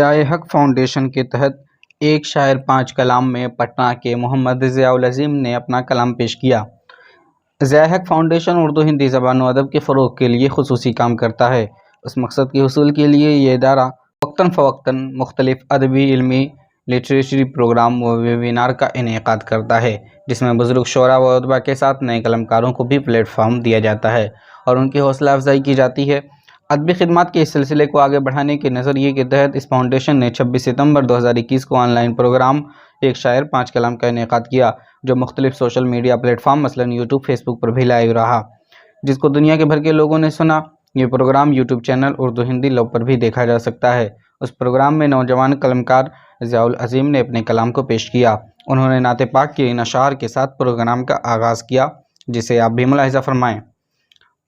ضیاء حق فاؤنڈیشن کے تحت ایک شاعر پانچ کلام میں پٹنہ کے محمد ضیاء العظیم نے اپنا کلام پیش کیا۔ ضیاء حق فاؤنڈیشن اردو ہندی زبان و ادب کے فروغ کے لیے خصوصی کام کرتا ہے۔ اس مقصد کے حصول کے لیے یہ ادارہ وقتاً فوقتاً مختلف ادبی، علمی، لٹریچری پروگرام و ویبینار کا انعقاد کرتا ہے، جس میں بزرگ شعراء و ادباء کے ساتھ نئے قلمکاروں کو بھی پلیٹ فارم دیا جاتا ہے اور ان کی حوصلہ افزائی کی جاتی ہے۔ ادبی خدمات کے اس سلسلے کو آگے بڑھانے کے نظریے کے تحت اس فاؤنڈیشن نے 26 ستمبر 2021 کو آن لائن پروگرام ایک شاعر پانچ کلام کا انعقاد کیا، جو مختلف سوشل میڈیا پلیٹ فارم مثلاً یوٹیوب، فیس بک پر بھی لائیو رہا، جس کو دنیا کے بھر کے لوگوں نے سنا۔ یہ programme YouTube channel Urdu Hindi love پر بھی دیکھا جا سکتا ہے۔ اس پروگرام میں نوجوان قلمکار ضیاء العظیم نے اپنے کلام کو پیش کیا۔ انہوں نے نعت پاک کے ان اشعار کے ساتھ پروگرام کا آغاز کیا، جسے آپ بھی ملاحظہ فرمائیں۔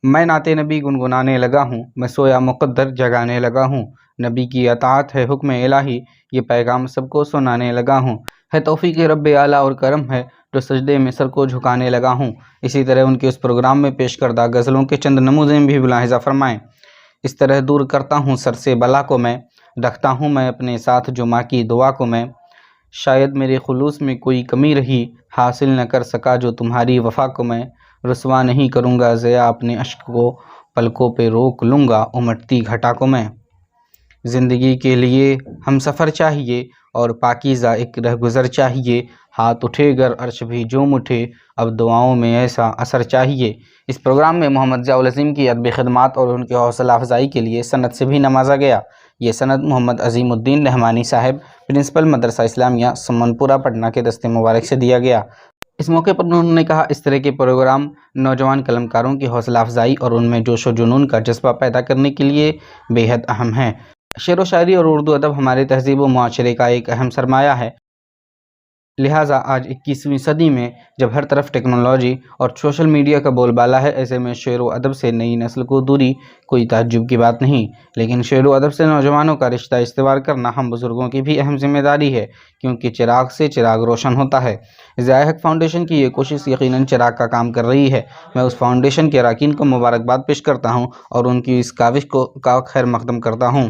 میں نعت نبی گنگنانے لگا ہوں، میں سویا مقدر جگانے لگا ہوں، نبی کی اطاعت ہے حکم الہی، یہ پیغام سب کو سنانے لگا ہوں، ہے توفیق رب اعلیٰ اور کرم ہے جو سجدے میں سر کو جھکانے لگا ہوں۔ اسی طرح ان کے اس پروگرام میں پیش کردہ غزلوں کے چند نموزے بھی ملاحظہ فرمائیں۔ اس طرح دور کرتا ہوں سر سے بلا کو میں، رکھتا ہوں میں اپنے ساتھ جو ماں کی دعا کو میں، شاید میرے خلوص میں کوئی کمی رہی، حاصل نہ کر سکا جو تمہاری وفا کو میں، رسوا نہیں کروں گا ضیاء اپنے اشک کو، پلکوں پہ روک لوں گا امٹتی گھٹا کو میں۔ زندگی کے لیے ہم سفر چاہیے اور پاکیزہ ایک رہگزر چاہیے، ہاتھ اٹھے گر عرش بھی جوم اٹھے، اب دعاؤں میں ایسا اثر چاہیے۔ اس پروگرام میں محمد ضیاء العظیم کی ادبی خدمات اور ان کی حوصلہ افزائی کے لیے سند سے بھی نوازا گیا۔ یہ سند محمد عظیم الدین رحمانی صاحب، پرنسپل مدرسہ اسلامیہ سمن پورہ پٹنہ کے دست مبارک سے دیا گیا۔ اس موقع پر انہوں نے کہا، اس طرح کے پروگرام نوجوان قلمکاروں کی حوصلہ افزائی اور ان میں جوش و جنون کا جذبہ پیدا کرنے کے لیے بے حد اہم ہیں۔ شعر و شاعری اور اردو ادب ہمارے تہذیب و معاشرے کا ایک اہم سرمایہ ہے، لہٰذا آج 21ویں صدی میں جب ہر طرف ٹیکنالوجی اور سوشل میڈیا کا بول بالا ہے، ایسے میں شعر و ادب سے نئی نسل کو دوری کوئی تعجب کی بات نہیں، لیکن شعر و ادب سے نوجوانوں کا رشتہ استوار کرنا ہم بزرگوں کی بھی اہم ذمہ داری ہے، کیونکہ چراغ سے چراغ روشن ہوتا ہے۔ ضیاء حق فاؤنڈیشن کی یہ کوشش یقیناً چراغ کا کام کر رہی ہے۔ میں اس فاؤنڈیشن کے اراکین کو مبارکباد پیش کرتا ہوں اور ان کی اس کاوش کا خیر مقدم کرتا ہوں۔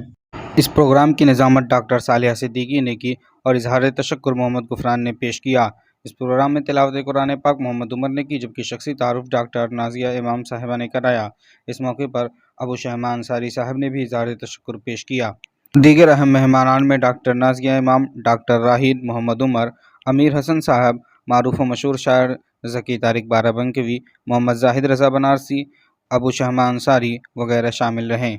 اس پروگرام کی نظامت ڈاکٹر صالحہ صدیقی نے کی اور اظہار تشکر محمد غفران نے پیش کیا۔ اس پروگرام میں تلاوت قرآن پاک محمد عمر نے کی، جبکہ شخصی تعارف ڈاکٹر نازیہ امام صاحبہ نے کرایا۔ اس موقع پر ابو شہمہ انصاری صاحب نے بھی اظہار تشکر پیش کیا۔ دیگر اہم مہمانان میں ڈاکٹر نازیہ امام، ڈاکٹر راہید محمد عمر، امیر حسن صاحب، معروف و مشہور شاعر ذکی طارق بارہ بنکوی، محمد زاہد رضا بنارسی، ابو شہمہ انصاری وغیرہ شامل رہے۔